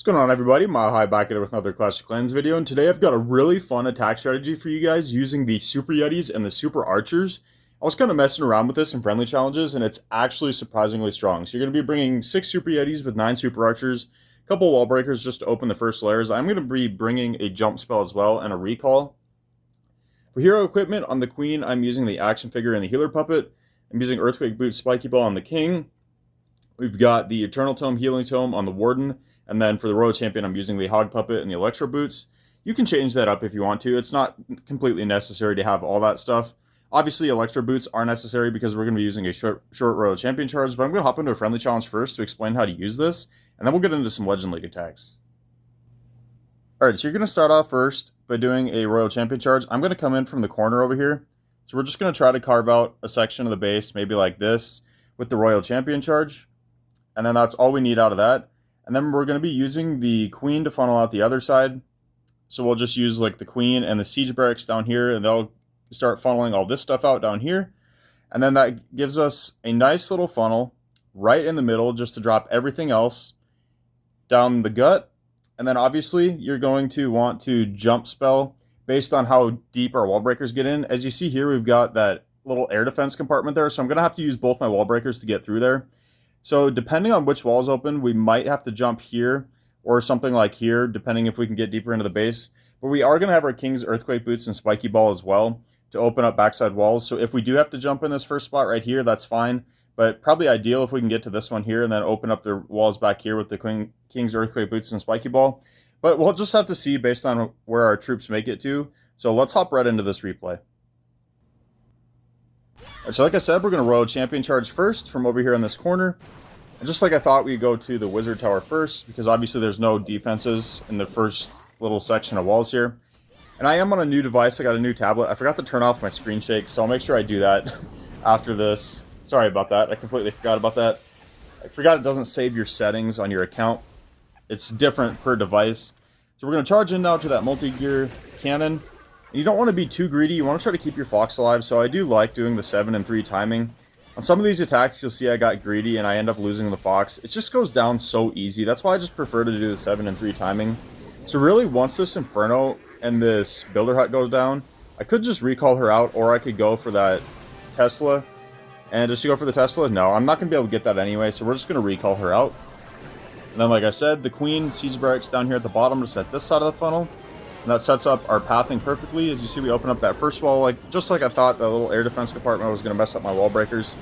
What's going on, everybody? Mile High back at it with another Clash of Clans video, and today I've got a really fun attack strategy for you guys using the Super Yetis and the Super Archers. I was kind of messing around with this in friendly challenges, and it's actually surprisingly strong. So you're going to be bringing 6 Super Yetis with 9 Super Archers, a couple wall breakers just to open the first layers. I'm going to be bringing a jump spell as well and a recall. For hero equipment, on the Queen, I'm using the action figure and the healer puppet. I'm using Earthquake Boot, Spiky Ball on the King. We've got the Eternal Tome, Healing Tome on the Warden. And then for the Royal Champion, I'm using the Hog Puppet and the Electro Boots. You can change that up if you want to. It's not completely necessary to have all that stuff. Obviously, Electro Boots are necessary because we're going to be using a short Royal Champion charge. But I'm going to hop into a friendly challenge first to explain how to use this. And then we'll get into some Legend League attacks. Alright, so you're going to start off first by doing a Royal Champion charge. I'm going to come in from the corner over here. So we're just going to try to carve out a section of the base, maybe like this, with the Royal Champion charge. And then that's all we need out of that. And then we're going to be using the Queen to funnel out the other side. So we'll just use like the Queen and the Siege Barracks down here, and they'll start funneling all this stuff out down here. And then that gives us a nice little funnel right in the middle just to drop everything else down the gut. And then obviously you're going to want to jump spell based on how deep our wall breakers get in. As you see here, we've got that little air defense compartment there. So I'm going to have to use both my wall breakers to get through there. So depending on which wall's open, we might have to jump here or something like here, depending if we can get deeper into the base. But we are going to have our King's Earthquake Boots and Spiky Ball as well to open up backside walls. So if we do have to jump in this first spot right here, that's fine. But probably ideal if we can get to this one here and then open up the walls back here with the King's Earthquake Boots and Spiky Ball. But we'll just have to see based on where our troops make it to. So let's hop right into this replay. Alright, so like I said, we're going to Royal Champion charge first from over here in this corner. And just like I thought, we'd go to the Wizard Tower first, because obviously there's no defenses in the first little section of walls here. And I am on a new device, I got a new tablet. I forgot to turn off my screen shake, so I'll make sure I do that after this. Sorry about that, I completely forgot about that. I forgot it doesn't save your settings on your account. It's different per device. So we're going to charge in now to that multi-gear cannon. You don't want to be too greedy, you want to try to keep your fox alive, so I do like doing the 7 and 3 timing. On some of these attacks, you'll see I got greedy and I end up losing the fox. It just goes down so easy, that's why I just prefer to do the 7 and 3 timing. So really, once this Inferno and this Builder Hut goes down, I could just recall her out, or I could go for that Tesla. And just to go for the Tesla? No, I'm not going to be able to get that anyway, so we're just going to recall her out. And then like I said, the Queen Siege Barracks down here at the bottom, just at this side of the funnel. And that sets up our pathing perfectly. As you see, we open up that first wall, just like I thought the little air defense compartment was going to mess up my wall breakers.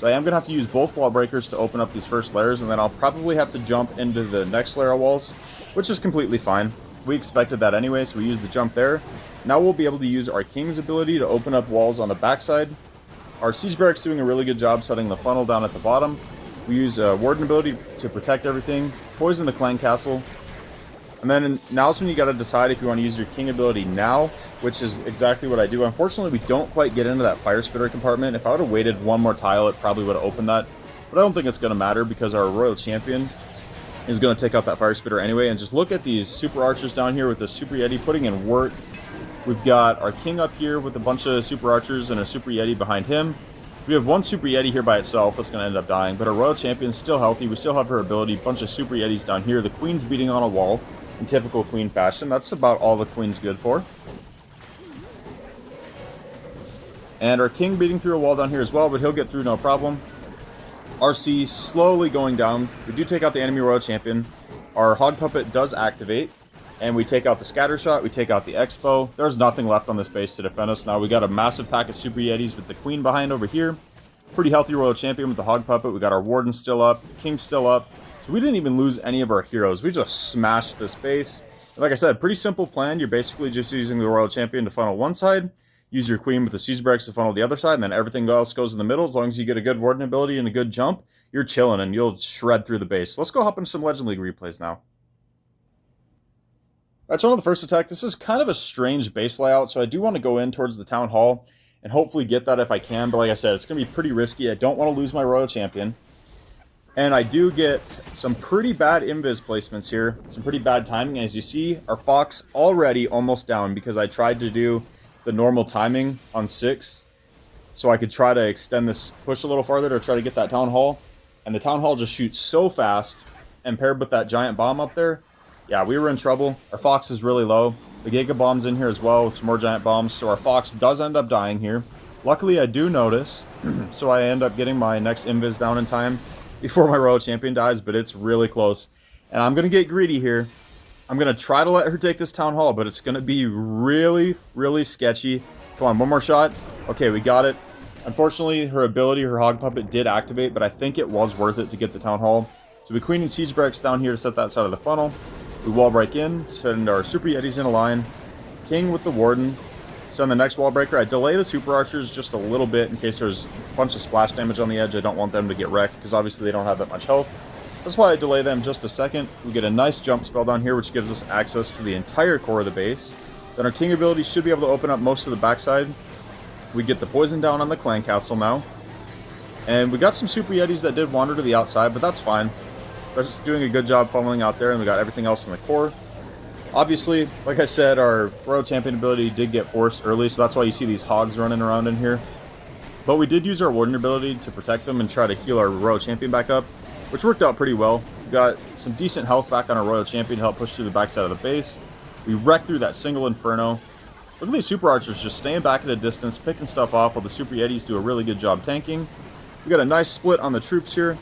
So I am going to have to use both wall breakers to open up these first layers, and then I'll probably have to jump into the next layer of walls, which is completely fine. We expected that anyway, so we used the jump there. Now we'll be able to use our King's ability to open up walls on the backside. Our Siege Barracks doing a really good job setting the funnel down at the bottom. We use a Warden ability to protect everything, poison the Clan Castle. And then now's when you got to decide if you want to use your King ability now, which is exactly what I do. Unfortunately, we don't quite get into that Fire Spitter compartment. If I would have waited one more tile, it probably would have opened that. But I don't think it's going to matter because our Royal Champion is going to take out that Fire Spitter anyway. And just look at these Super Archers down here with the Super Yeti putting in work. We've got our King up here with a bunch of Super Archers and a Super Yeti behind him. We have one Super Yeti here by itself that's going to end up dying, but our Royal Champion's still healthy. We still have her ability. Bunch of Super Yetis down here. The Queen's beating on a wall in typical Queen fashion. That's about all the Queen's good for. And our King beating through a wall down here as well, but he'll get through no problem. RC slowly going down. We do take out the enemy Royal Champion. Our Hog Puppet does activate, and we take out the Scatter Shot, we take out the Expo. There's nothing left on this base to defend us now. We got a massive pack of Super Yetis with the Queen behind over here. Pretty healthy Royal Champion with the Hog Puppet. We got our Warden still up, King still up. So we didn't even lose any of our heroes. We just smashed this base. And like I said, pretty simple plan. You're basically just using the Royal Champion to funnel one side, use your Queen with the Siege Barracks to funnel the other side, and then everything else goes in the middle. As long as you get a good Warden ability and a good jump, you're chilling and you'll shred through the base. Let's go hop into some Legend League replays now. Alright, so on the first attack, this is kind of a strange base layout, so I do want to go in towards the Town Hall and hopefully get that if I can, but like I said, it's going to be pretty risky. I don't want to lose my Royal Champion. And I do get some pretty bad invis placements here, some pretty bad timing. As you see, our Fox already almost down because I tried to do the normal timing on 6. So I could try to extend this push a little farther to try to get that Town Hall. And the Town Hall just shoots so fast, and paired with that giant bomb up there, Yeah, we were in trouble. Our Fox is really low. The Giga Bomb's in here as well with some more giant bombs, so our Fox does end up dying here. Luckily, I do notice, so I end up getting my next invis down in time before my Royal Champion dies, but it's really close. And I'm going to get greedy here. I'm going to try to let her take this Town Hall, but it's going to be really, really sketchy. Come on, one more shot. Okay, we got it. Unfortunately, her ability, her Hog Puppet did activate, but I think it was worth it to get the Town Hall. So we Queen and Siege Barracks down here to set that side of the funnel. We wall break in, send our Super Yetis in a line. King with the Warden. Send the next wall breaker. I delay the Super Archers just a little bit in case there's a bunch of splash damage on the edge. I don't want them to get wrecked because obviously they don't have that much health. That's why I delay them just a second. We get a nice jump spell down here, which gives us access to the entire core of the base. Then our King ability should be able to open up most of the backside. We get the poison down on the clan castle now. And we got some Super Yetis that did wander to the outside, but that's fine. They're just doing a good job funneling out there, and we got everything else in the core. Obviously, like I said, our Royal Champion ability did get forced early, so that's why you see these hogs running around in here. But we did use our Warden ability to protect them and try to heal our Royal Champion back up, which worked out pretty well. We got some decent health back on our Royal Champion to help push through the backside of the base. We wrecked through that single Inferno. Look at these Super Archers just staying back at a distance, picking stuff off while the Super Yetis do a really good job tanking. We got a nice split on the troops here.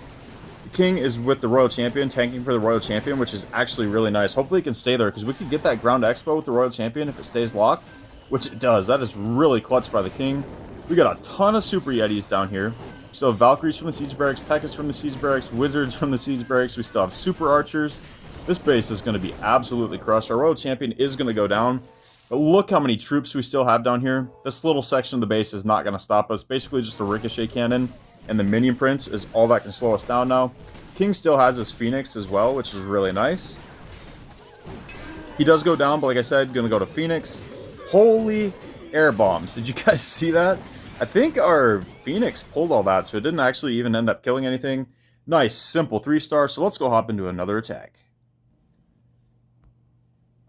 The King is with the Royal Champion, tanking for the Royal Champion, which is actually really nice. Hopefully it can stay there, because we could get that ground expo with the Royal Champion if it stays locked, which it does. That is really clutch by the King. We got a ton of Super Yetis down here. We still have Valkyries from the Siege Barracks, Pekkas from the Siege Barracks, Wizards from the Siege Barracks. We still have Super Archers. This base is going to be absolutely crushed. Our Royal Champion is going to go down. But look how many troops we still have down here. This little section of the base is not going to stop us. Basically just a ricochet cannon and the Minion Prince is all that can slow us down now. King still has his Phoenix as well, which is really nice. He does go down, but like I said, going to go to Phoenix. Holy air bombs. Did you guys see that? I think our Phoenix pulled all that, so it didn't actually even end up killing anything. Nice, simple 3-star. So let's go hop into another attack.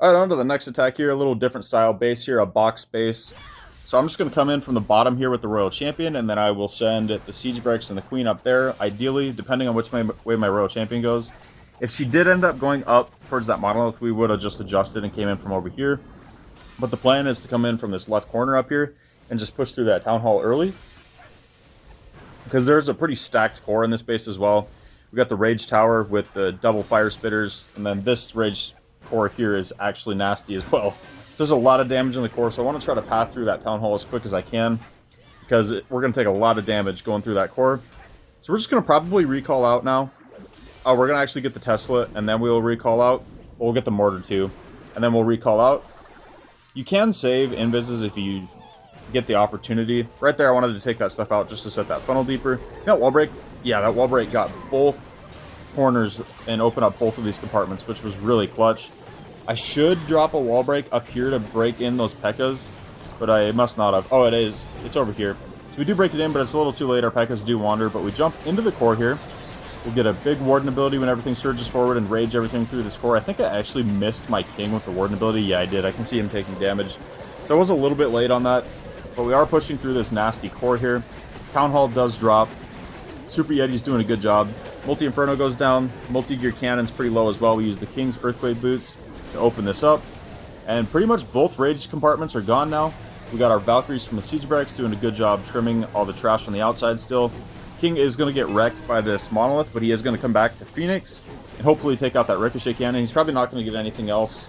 Alright, on to the next attack here. A little different style base here, a box base. So I'm just going to come in from the bottom here with the Royal Champion, and then I will send the Siege Barracks and the Queen up there, ideally, depending on which way my Royal Champion goes. If she did end up going up towards that monolith, we would have just adjusted and came in from over here. But the plan is to come in from this left corner up here and just push through that Town Hall early. Because there's a pretty stacked core in this base as well. We got the Rage Tower with the double Fire Spitters, and then this Rage core here is actually nasty as well. So there's a lot of damage in the core, so I want to try to path through that Town Hall as quick as I can, because we're going to take a lot of damage going through that core. So we're just going to probably recall out now. Oh, we're going to actually get the Tesla, and then we'll recall out. We'll get the Mortar too, and then we'll recall out. You can save invises if you get the opportunity. Right there, I wanted to take that stuff out just to set that funnel deeper. That wall break, yeah, that wall break got both corners and open up both of these compartments, which was really clutch. I should drop a wall break up here to break in those Pekkas, but I must not have. Oh, it is. It's over here. So we do break it in, but it's a little too late. Our Pekkas do wander, but we jump into the core here. We'll get a big Warden ability when everything surges forward and rage everything through this core. I think I actually missed my King with the Warden ability. Yeah, I did. I can see him taking damage. So I was a little bit late on that, but we are pushing through this nasty core here. Town Hall does drop. Super Yeti's doing a good job. Multi-Inferno goes down. Multi-Gear Cannon's pretty low as well. We use the King's Earthquake Boots to open this up. And pretty much both rage compartments are gone now. We got our Valkyries from the Siege Barracks doing a good job trimming all the trash on the outside still. King is going to get wrecked by this monolith, but he is going to come back to Phoenix and hopefully take out that Ricochet Cannon. He's probably not going to get anything else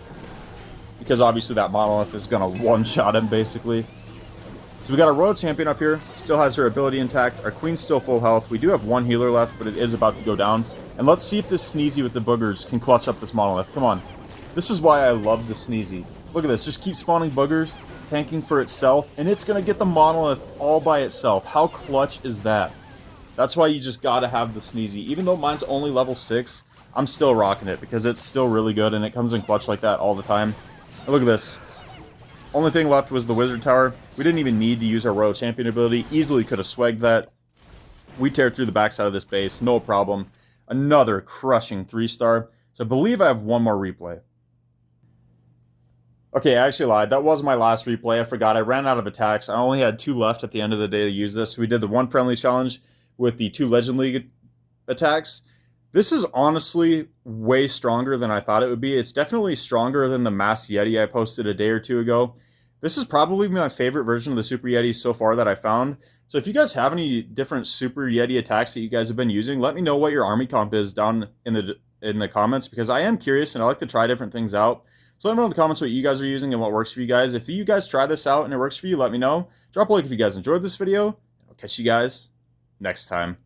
because obviously that monolith is going to one-shot him basically. So we got our Royal Champion up here, still has her ability intact. Our Queen's still full health. We do have one healer left, but it is about to go down. And let's see if this Sneezy with the boogers can clutch up this monolith. Come on. This is why I love the Sneezy. Look at this, just keep spawning boogers, tanking for itself, and it's going to get the monolith all by itself. How clutch is that? That's why you just got to have the Sneezy. Even though mine's only level 6, I'm still rocking it because it's still really good and it comes in clutch like that all the time. And look at this. Only thing left was the Wizard Tower. We didn't even need to use our Royal Champion ability. Easily could have swagged that. We tear through the backside of this base, no problem. Another crushing 3-star. So I believe I have one more replay. Okay, I actually lied. That was my last replay. I forgot. I ran out of attacks. I only had 2 left at the end of the day to use this. So we did the 1 friendly challenge with the 2 Legend League attacks. This is honestly way stronger than I thought it would be. It's definitely stronger than the Mass Yeti I posted a day or two ago. This is probably my favorite version of the Super Yeti so far that I found. So if you guys have any different Super Yeti attacks that you guys have been using, let me know what your army comp is down in the comments, because I am curious and I like to try different things out. So let me know in the comments what you guys are using and what works for you guys. If you guys try this out and it works for you, let me know. Drop a like if you guys enjoyed this video. I'll catch you guys next time.